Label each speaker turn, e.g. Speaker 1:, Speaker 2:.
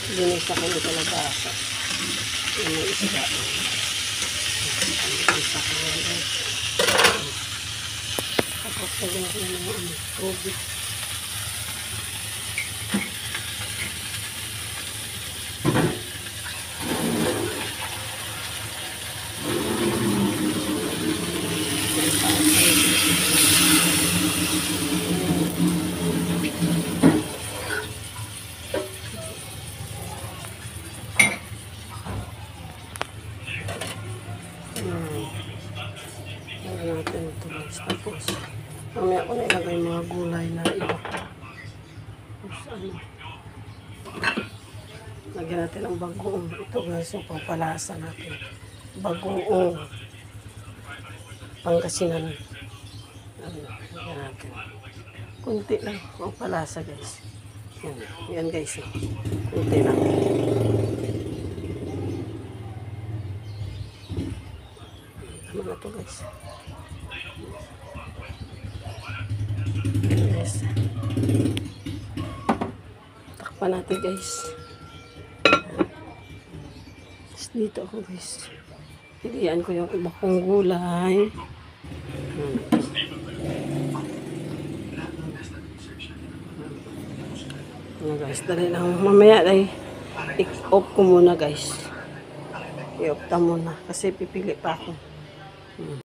Speaker 1: Linis ako ng kalabasa. Yung may isda. Linis ako ng guys. Tapos lagyan ko ng mga tubig. Lagyan natin ito guys. Tapos mamaya ko na ilagay mga gulay na iba. Tapos lagyan natin ang bagoong. Ito guys, yung pampalasa natin. Bagoong Pangasinan. Lagyan natin. Kunti lang pampalasa guys. Yan guys. Kunti lang. Tama na ito guys. Yes. Takpan natin guys. Dito ako guys. Pilihan ko yung iba kong gulay. Guys, dali lang. Mamaya ay i-off ko muna guys. I-off ta muna kasi pipili pa ako.